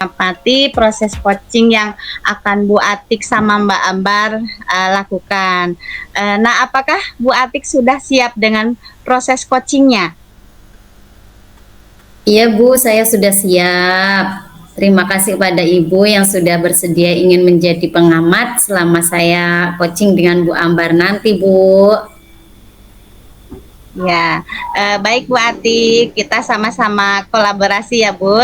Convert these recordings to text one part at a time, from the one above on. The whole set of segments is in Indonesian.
mengamati proses coaching yang akan Bu Atik sama Mbak Ambar lakukan. Nah, apakah Bu Atik sudah siap dengan proses coachingnya? Iya Bu, saya sudah siap. Terima kasih pada Ibu yang sudah bersedia ingin menjadi pengamat selama saya coaching dengan Bu Ambar nanti Bu. Ya, baik Bu Atik, kita sama-sama kolaborasi ya Bu.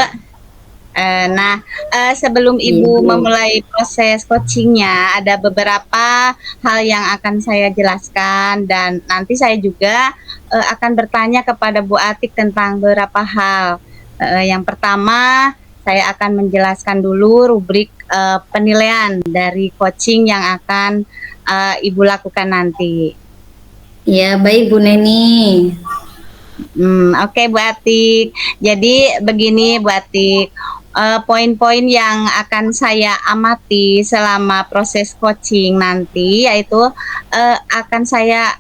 Sebelum Iya Ibu Bu. memulai proses coachingnya, ada beberapa hal yang akan saya jelaskan dan nanti saya juga akan bertanya kepada Bu Atik tentang beberapa hal. Yang pertama, saya akan menjelaskan dulu rubrik penilaian dari coaching yang akan Ibu lakukan nanti. Iya baik Bu Neni. Oke Bu Atik. Jadi begini Bu Atik, poin-poin yang akan saya amati selama proses coaching nanti yaitu saya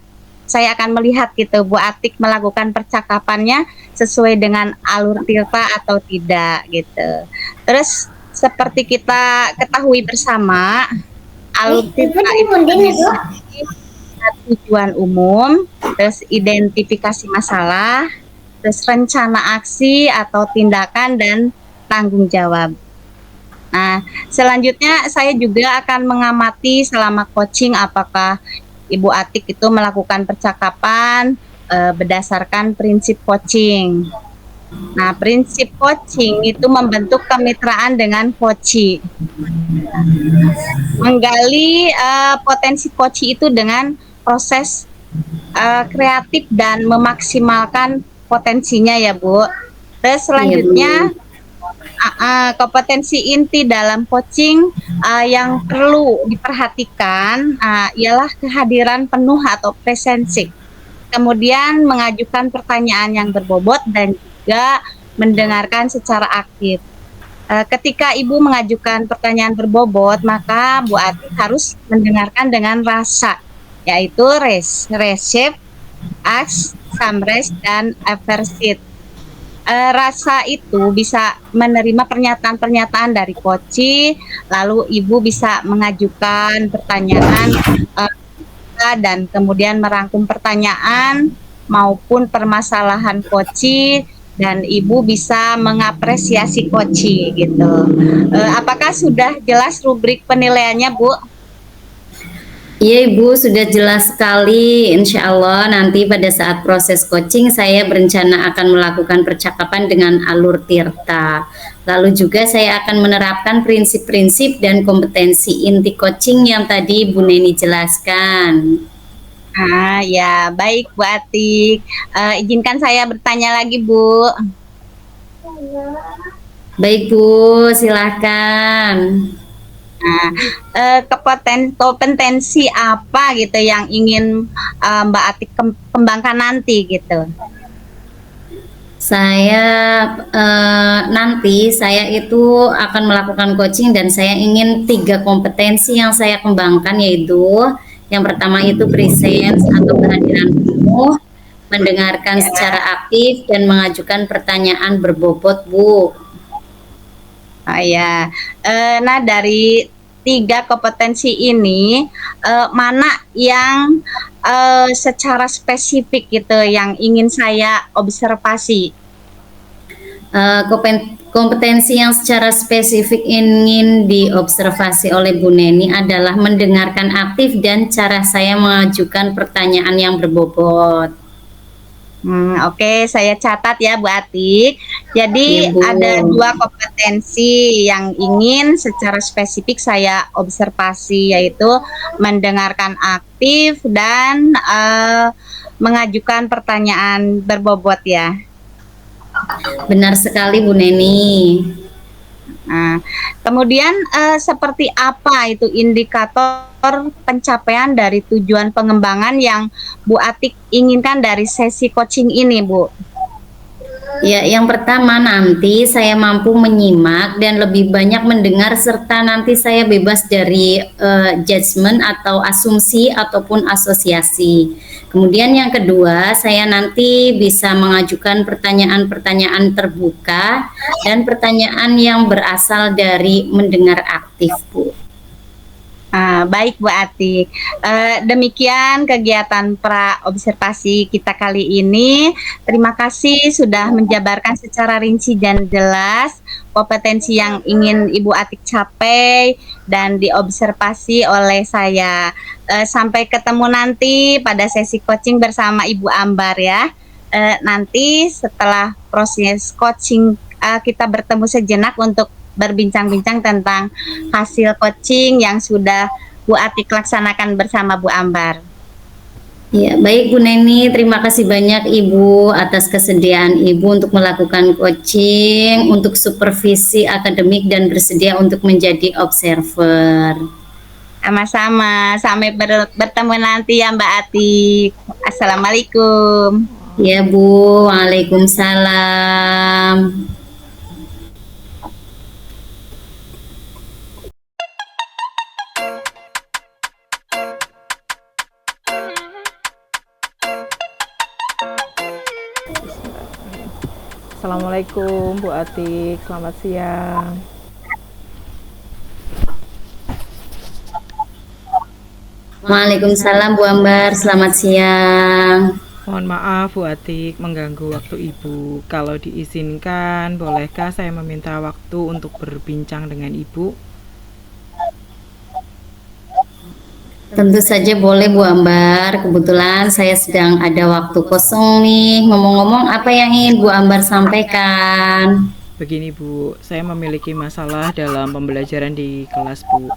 akan melihat gitu Bu Atik melakukan percakapannya sesuai dengan alur tirta atau tidak gitu. Terus seperti kita ketahui bersama, alur tirta itu memiliki tujuan umum, terus identifikasi masalah, terus rencana aksi atau tindakan dan tanggung jawab. Nah, selanjutnya saya juga akan mengamati selama coaching apakah Ibu Atik itu melakukan percakapan berdasarkan prinsip coaching. Nah, prinsip coaching itu membentuk kemitraan dengan coachee. Menggali potensi coachee itu dengan proses kreatif dan memaksimalkan potensinya ya Bu. Terus selanjutnya kompetensi inti dalam coaching yang perlu diperhatikan ialah kehadiran penuh atau presensi. Kemudian mengajukan pertanyaan yang berbobot dan juga mendengarkan secara aktif. Ketika Ibu mengajukan pertanyaan berbobot, maka Bu Atik harus mendengarkan dengan rasa, yaitu receive, ask, summarize, dan aversive. Rasa itu bisa menerima pernyataan-pernyataan dari coachee, lalu Ibu bisa mengajukan pertanyaan dan kemudian merangkum pertanyaan maupun permasalahan coachee, dan Ibu bisa mengapresiasi coachee gitu. Apakah sudah jelas rubrik penilaiannya Bu? Iya Ibu, sudah jelas sekali. Insya Allah nanti pada saat proses coaching saya berencana akan melakukan percakapan dengan alur tirta. Lalu juga saya akan menerapkan prinsip-prinsip dan kompetensi inti coaching yang tadi Bu Neni jelaskan. Ya baik Bu Atik. Izinkan saya bertanya lagi Bu. Baik Bu, silahkan. Kompetensi apa gitu yang ingin Mbak Atik kembangkan nanti gitu? Saya nanti saya itu akan melakukan coaching dan saya ingin 3 kompetensi yang saya kembangkan, yaitu yang pertama itu presence atau kehadiran penuh, mendengarkan secara aktif dan mengajukan pertanyaan berbobot Bu. Nah dari 3 kompetensi ini mana yang secara spesifik gitu yang ingin saya observasi? Kompetensi yang secara spesifik ingin diobservasi oleh Bu Neni adalah mendengarkan aktif dan cara saya mengajukan pertanyaan yang berbobot. Oke, saya catat ya Bu Atik. Jadi ada 2 kompetensi yang ingin secara spesifik saya observasi, yaitu mendengarkan aktif dan mengajukan pertanyaan berbobot ya. Benar sekali Bu Neni. Kemudian seperti apa itu indikator pencapaian dari tujuan pengembangan yang Bu Atik inginkan dari sesi coaching ini Bu? Ya, yang pertama nanti saya mampu menyimak dan lebih banyak mendengar serta nanti saya bebas dari judgement atau asumsi ataupun asosiasi. Kemudian yang kedua, saya nanti bisa mengajukan pertanyaan-pertanyaan terbuka dan pertanyaan yang berasal dari mendengar aktif, Bu. Baik Bu Atik, demikian kegiatan pra-observasi kita kali ini. Terima kasih sudah menjabarkan secara rinci dan jelas kompetensi yang ingin Ibu Atik capai dan diobservasi oleh saya. Sampai ketemu nanti pada sesi coaching bersama Ibu Ambar ya. Nanti setelah proses coaching kita bertemu sejenak untuk berbincang-bincang tentang hasil coaching yang sudah Bu Atik laksanakan bersama Bu Ambar. Ya, baik Bu Neni, terima kasih banyak Ibu atas kesediaan Ibu untuk melakukan coaching, untuk supervisi akademik dan bersedia untuk menjadi observer. Sama-sama, sampai bertemu nanti ya Mbak Atik. Assalamualaikum. Ya Bu, waalaikumsalam. Assalamualaikum Bu Atik, selamat siang. Waalaikumsalam Bu Ambar, selamat siang. Mohon maaf Bu Atik mengganggu waktu Ibu. Kalau diizinkan, bolehkah saya meminta waktu untuk berbincang dengan Ibu? Tentu saja boleh Bu Ambar, kebetulan saya sedang ada waktu kosong nih. Ngomong-ngomong, apa yang ingin Bu Ambar sampaikan? Begini Bu, saya memiliki masalah dalam pembelajaran di kelas Bu.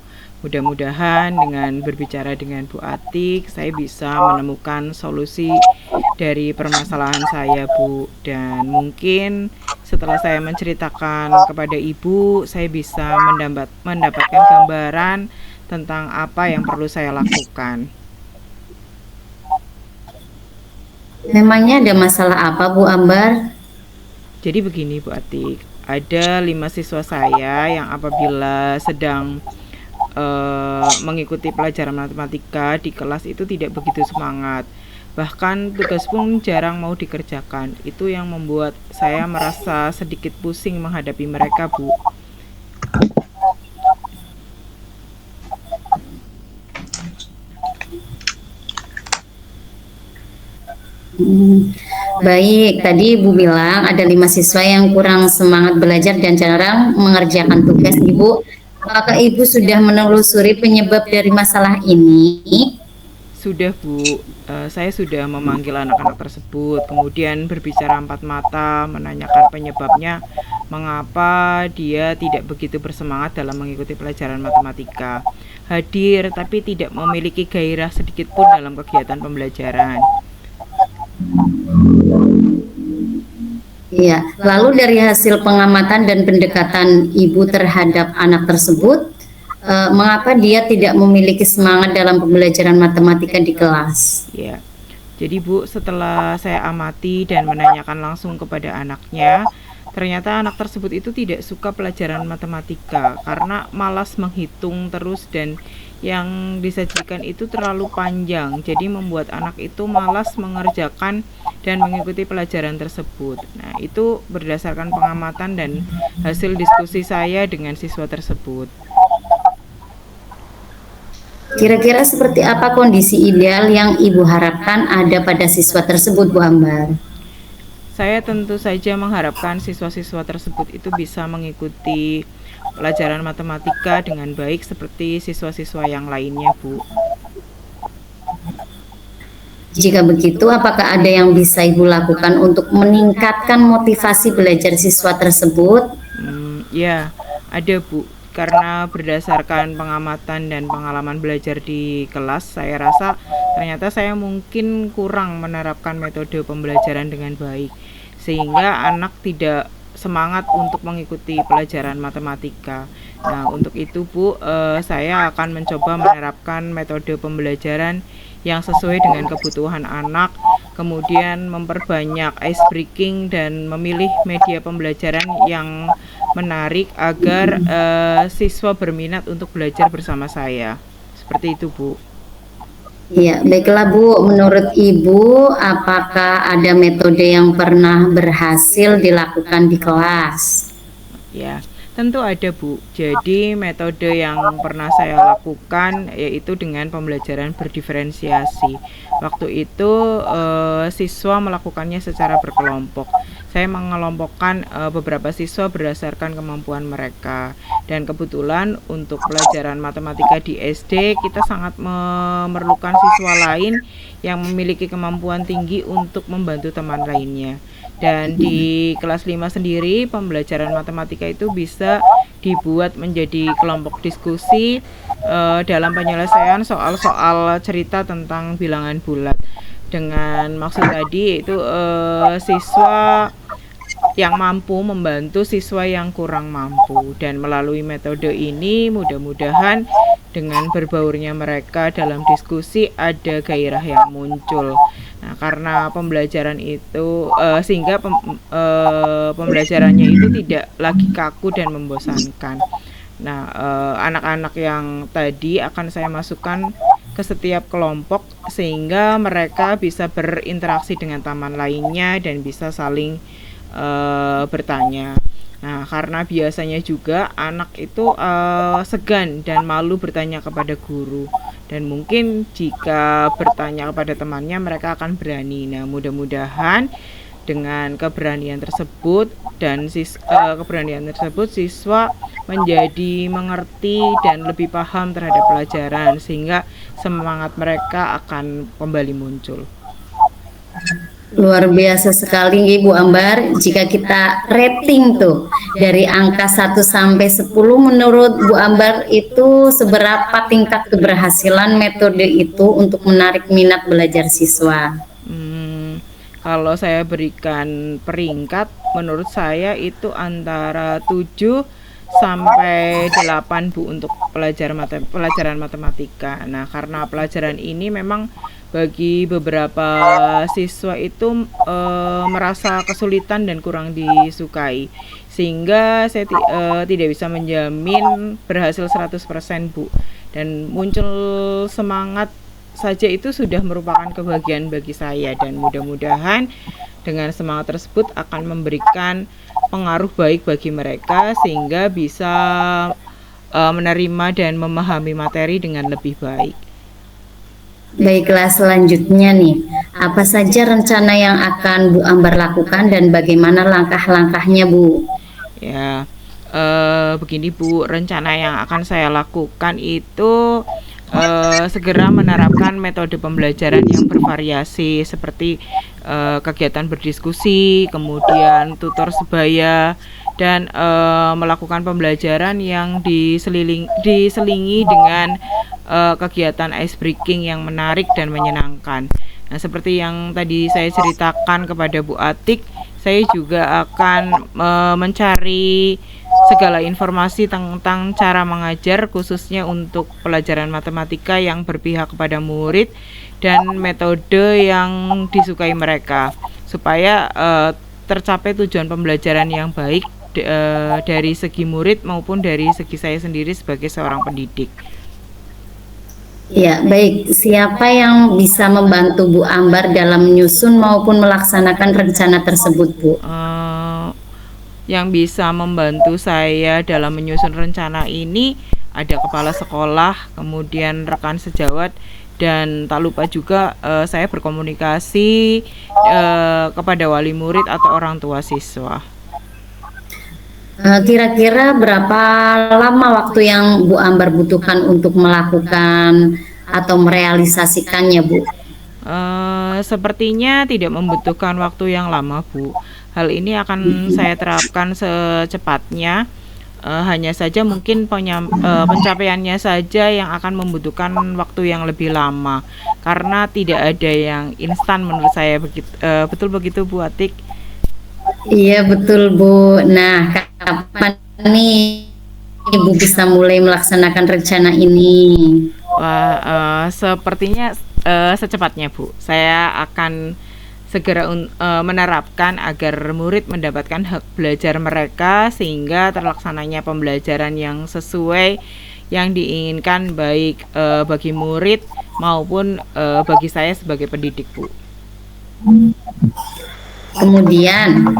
Mudah-mudahan dengan berbicara dengan Bu Atik, saya bisa menemukan solusi dari permasalahan saya Bu. Dan mungkin setelah saya menceritakan kepada Ibu, saya bisa mendapatkan gambaran tentang apa yang perlu saya lakukan. Memangnya ada masalah apa Bu Ambar? Jadi begini Bu Atik, ada 5 siswa saya yang apabila sedang mengikuti pelajaran matematika di kelas itu tidak begitu semangat. Bahkan tugas pun jarang mau dikerjakan. Itu yang membuat saya merasa sedikit pusing menghadapi mereka, Bu. Baik, tadi Ibu bilang ada 5 siswa yang kurang semangat belajar dan jarang mengerjakan tugas Ibu. Apakah Ibu sudah menelusuri penyebab dari masalah ini? Sudah Bu, saya sudah memanggil anak-anak tersebut, kemudian berbicara empat mata, menanyakan penyebabnya, mengapa dia tidak begitu bersemangat dalam mengikuti pelajaran matematika. Hadir tapi tidak memiliki gairah sedikit pun dalam kegiatan pembelajaran. Ya, lalu dari hasil pengamatan dan pendekatan Ibu terhadap anak tersebut, mengapa dia tidak memiliki semangat dalam pembelajaran matematika di kelas? Ya, jadi Bu, setelah saya amati dan menanyakan langsung kepada anaknya, ternyata anak tersebut itu tidak suka pelajaran matematika karena malas menghitung terus dan yang disajikan itu terlalu panjang. Jadi membuat anak itu malas mengerjakan dan mengikuti pelajaran tersebut. Nah, itu berdasarkan pengamatan dan hasil diskusi saya dengan siswa tersebut. Kira-kira seperti apa kondisi ideal yang Ibu harapkan ada pada siswa tersebut, Bu Ambar? Saya tentu saja mengharapkan siswa-siswa tersebut itu bisa mengikuti pelajaran matematika dengan baik seperti siswa-siswa yang lainnya, Bu. Jika begitu, apakah ada yang bisa Ibu lakukan untuk meningkatkan motivasi belajar siswa tersebut? Ya, ada Bu. Karena berdasarkan pengamatan dan pengalaman belajar di kelas, saya rasa ternyata saya mungkin kurang menerapkan metode pembelajaran dengan baik, sehingga anak tidak semangat untuk mengikuti pelajaran matematika. Nah, untuk itu Bu, saya akan mencoba menerapkan metode pembelajaran yang sesuai dengan kebutuhan anak kemudian memperbanyak ice breaking dan memilih media pembelajaran yang menarik agar siswa berminat untuk belajar bersama saya. Seperti itu, Bu. Iya, baiklah Bu. Menurut Ibu, apakah ada metode yang pernah berhasil dilakukan di kelas? Ya, tentu ada, Bu. Jadi metode yang pernah saya lakukan yaitu dengan pembelajaran berdiferensiasi. Waktu itu siswa melakukannya secara berkelompok. Saya mengelompokkan beberapa siswa berdasarkan kemampuan mereka. Dan kebetulan untuk pelajaran matematika di SD kita sangat memerlukan siswa lain yang memiliki kemampuan tinggi untuk membantu teman lainnya. Dan di kelas 5 sendiri pembelajaran matematika itu bisa dibuat menjadi kelompok diskusi dalam penyelesaian soal-soal cerita tentang bilangan bulat. Dengan maksud tadi yaitu siswa yang mampu membantu siswa yang kurang mampu, dan melalui metode ini mudah-mudahan dengan berbaurnya mereka dalam diskusi ada gairah yang muncul. Nah, karena pembelajaran itu sehingga pembelajarannya itu tidak lagi kaku dan membosankan. Nah, anak-anak yang tadi akan saya masukkan ke setiap kelompok sehingga mereka bisa berinteraksi dengan teman lainnya dan bisa saling bertanya. Nah, karena biasanya juga anak itu segan dan malu bertanya kepada guru, dan mungkin jika bertanya kepada temannya mereka akan berani. Nah, mudah-mudahan dengan keberanian tersebut siswa menjadi mengerti dan lebih paham terhadap pelajaran sehingga semangat mereka akan kembali muncul. Luar biasa sekali Ibu Ambar. Jika kita rating tuh dari angka 1 sampai 10, menurut Bu Ambar itu seberapa tingkat keberhasilan metode itu untuk menarik minat belajar siswa? Kalau saya berikan peringkat, menurut saya itu antara 7 sampai 8 Bu untuk pelajaran matematika. Nah, karena pelajaran ini memang bagi beberapa siswa itu merasa kesulitan dan kurang disukai, sehingga saya tidak bisa menjamin berhasil 100% Bu. Dan muncul semangat saja itu sudah merupakan kebahagiaan bagi saya, dan mudah-mudahan dengan semangat tersebut akan memberikan pengaruh baik bagi mereka sehingga bisa menerima dan memahami materi dengan lebih baik. Baiklah, selanjutnya nih, apa saja rencana yang akan Bu Ambar lakukan dan bagaimana langkah-langkahnya Bu? Ya, begini Bu, rencana yang akan saya lakukan itu segera menerapkan metode pembelajaran yang bervariasi seperti kegiatan berdiskusi, kemudian tutor sebaya, dan melakukan pembelajaran yang diselingi dengan kegiatan ice breaking yang menarik dan menyenangkan. Nah, seperti yang tadi saya ceritakan kepada Bu Atik, saya juga akan mencari segala informasi tentang cara mengajar khususnya untuk pelajaran matematika yang berpihak kepada murid dan metode yang disukai mereka supaya tercapai tujuan pembelajaran yang baik dari segi murid maupun dari segi saya sendiri sebagai seorang pendidik. Ya, baik. Siapa yang bisa membantu Bu Ambar dalam menyusun maupun melaksanakan rencana tersebut, Bu? Yang bisa membantu saya dalam menyusun rencana ini ada kepala sekolah, kemudian rekan sejawat, dan tak lupa juga saya berkomunikasi kepada wali murid atau orang tua siswa. Kira-kira berapa lama waktu yang Bu Ambar butuhkan untuk melakukan atau merealisasikannya, Bu? Sepertinya tidak membutuhkan waktu yang lama, Bu. Hal ini akan saya terapkan secepatnya. Hanya saja mungkin pencapaiannya saja yang akan membutuhkan waktu yang lebih lama, karena tidak ada yang instan menurut saya. Betul begitu Bu Atik? Iya betul Bu. Nah, kapan nih Ibu bisa mulai melaksanakan rencana ini? Wah, sepertinya secepatnya Bu. Saya akan segera menerapkan agar murid mendapatkan hak belajar mereka sehingga terlaksananya pembelajaran yang sesuai yang diinginkan baik bagi murid maupun bagi saya sebagai pendidik, Bu. Kemudian,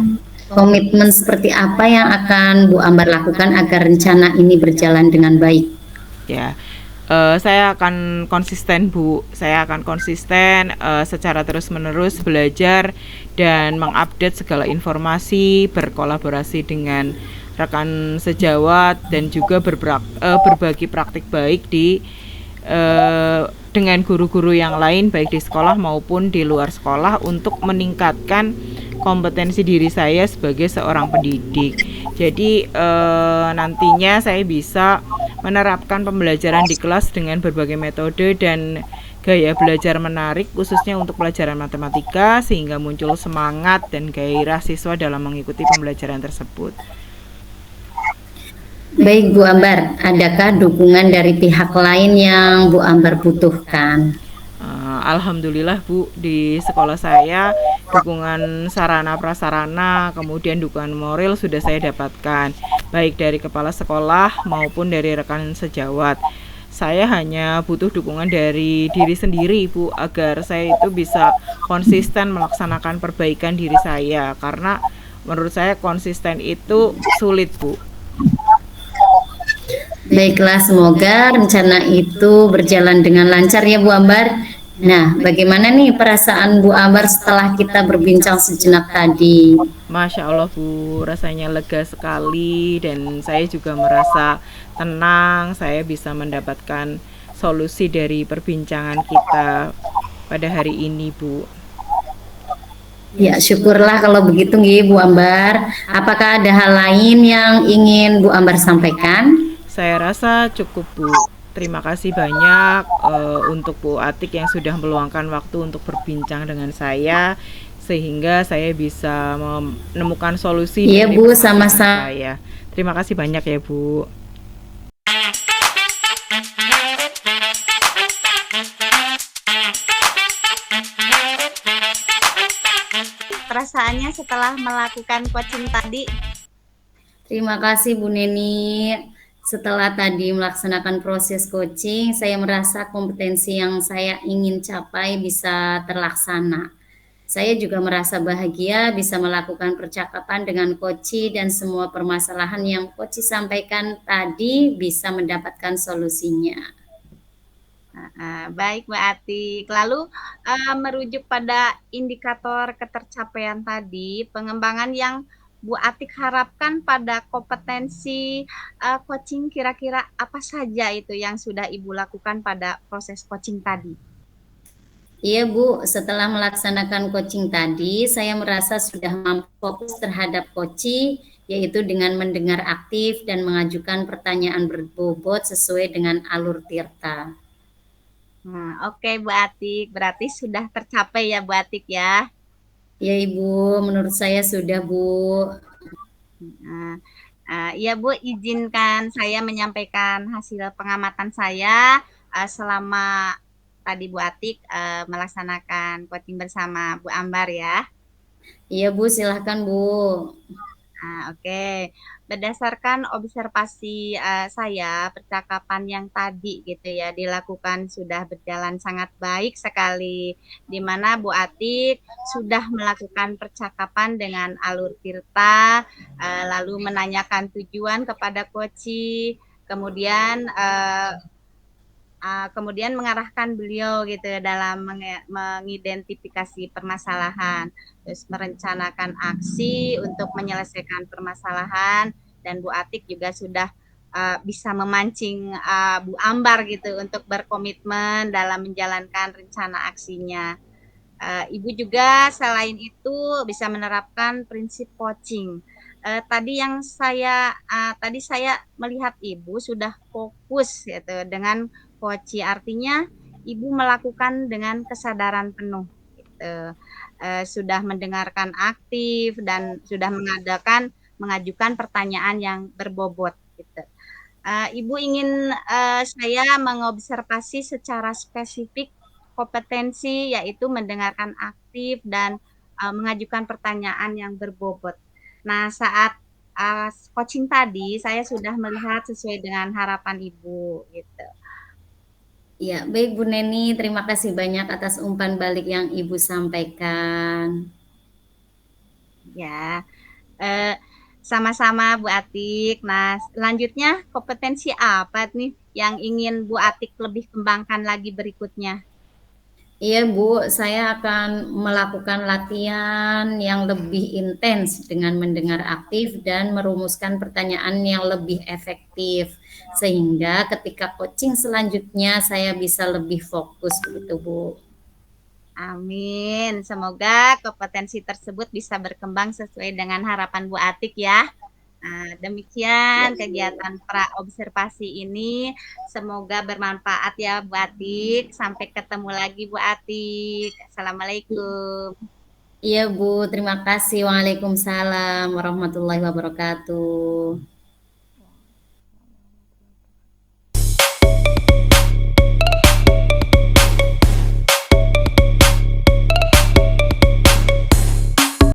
komitmen seperti apa yang akan Bu Ambar lakukan agar rencana ini berjalan dengan baik? Ya, saya akan konsisten, Bu. Saya akan konsisten secara terus-menerus belajar dan mengupdate segala informasi, berkolaborasi dengan rekan sejawat dan juga berbagi praktik baik dengan guru-guru yang lain baik di sekolah maupun di luar sekolah untuk meningkatkan kompetensi diri saya sebagai seorang pendidik. Jadi nantinya saya bisa menerapkan pembelajaran di kelas dengan berbagai metode dan gaya belajar menarik khususnya untuk pelajaran matematika sehingga muncul semangat dan gairah siswa dalam mengikuti pembelajaran tersebut. Baik Bu Ambar, adakah dukungan dari pihak lain yang Bu Ambar butuhkan? Alhamdulillah Bu, di sekolah saya dukungan sarana prasarana kemudian dukungan moral sudah saya dapatkan baik dari kepala sekolah maupun dari rekan sejawat. Saya hanya butuh dukungan dari diri sendiri Bu agar saya itu bisa konsisten melaksanakan perbaikan diri saya karena menurut saya konsisten itu sulit Bu. Baiklah, semoga rencana itu berjalan dengan lancar ya Bu Ambar. Nah, bagaimana nih perasaan Bu Ambar setelah kita berbincang sejenak tadi? Masya Allah Bu, rasanya lega sekali dan saya juga merasa tenang. Saya bisa mendapatkan solusi dari perbincangan kita pada hari ini Bu. Ya, syukurlah kalau begitu nggih Bu Ambar. Apakah ada hal lain yang ingin Bu Ambar sampaikan? Saya rasa cukup Bu. Terima kasih banyak untuk Bu Atik yang sudah meluangkan waktu untuk berbincang dengan saya sehingga saya bisa menemukan solusi Iya dari Bu, permasalahan sama-sama. saya. Terima kasih banyak ya Bu. Perasaannya setelah melakukan coaching tadi? Terima kasih Bu Neni. Setelah tadi melaksanakan proses coaching, saya merasa kompetensi yang saya ingin capai bisa terlaksana. Saya juga merasa bahagia bisa melakukan percakapan dengan Koci dan semua permasalahan yang Koci sampaikan tadi bisa mendapatkan solusinya. Baik Mbak Atik. Lalu merujuk pada indikator ketercapaian tadi, pengembangan yang Bu Atik harapkan pada kompetensi coaching kira-kira apa saja itu yang sudah Ibu lakukan pada proses coaching tadi? Iya Bu, setelah melaksanakan coaching tadi, saya merasa sudah mampu fokus terhadap Koci, yaitu dengan mendengar aktif dan mengajukan pertanyaan berbobot sesuai dengan alur Tirta. Oke Bu Atik, berarti sudah tercapai ya Bu Atik ya? Ya Ibu, menurut saya sudah Bu. Iya Bu, izinkan saya menyampaikan hasil pengamatan saya selama tadi Bu Atik melaksanakan coaching bersama Bu Ambar ya. Iya Bu, silahkan Bu. Oke. Berdasarkan observasi saya, percakapan yang tadi gitu ya dilakukan sudah berjalan sangat baik sekali, di mana Bu Atik sudah melakukan percakapan dengan alur Tirta, lalu menanyakan tujuan kepada Koci, kemudian kemudian mengarahkan beliau gitu ya dalam mengidentifikasi permasalahan, terus merencanakan aksi untuk menyelesaikan permasalahan, dan Bu Atik juga sudah bisa memancing Bu Ambar gitu untuk berkomitmen dalam menjalankan rencana aksinya. Ibu juga selain itu bisa menerapkan prinsip coaching. Tadi saya melihat Ibu sudah fokus gitu dengan coaching, artinya Ibu melakukan dengan kesadaran penuh gitu. Sudah mendengarkan aktif dan sudah mengajukan pertanyaan yang berbobot gitu. Ibu ingin saya mengobservasi secara spesifik kompetensi yaitu mendengarkan aktif dan mengajukan pertanyaan yang berbobot. Nah, saat coaching tadi saya sudah melihat sesuai dengan harapan Ibu gitu. Ya, baik Bu Neni, terima kasih banyak atas umpan balik yang Ibu sampaikan. Ya, eh, sama-sama Bu Atik. Nah, selanjutnya kompetensi apa nih yang ingin Bu Atik lebih kembangkan lagi berikutnya? Iya Bu, saya akan melakukan latihan yang lebih intens dengan mendengar aktif dan merumuskan pertanyaan yang lebih efektif. Sehingga ketika coaching selanjutnya saya bisa lebih fokus begitu Bu. Amin. Semoga kompetensi tersebut bisa berkembang sesuai dengan harapan Bu Atik ya. Nah, demikian kegiatan praobservasi ini. Semoga bermanfaat ya Bu Atik. Sampai ketemu lagi Bu Atik. Assalamualaikum. Iya Bu, terima kasih. Waalaikumsalam warahmatullahi wabarakatuh.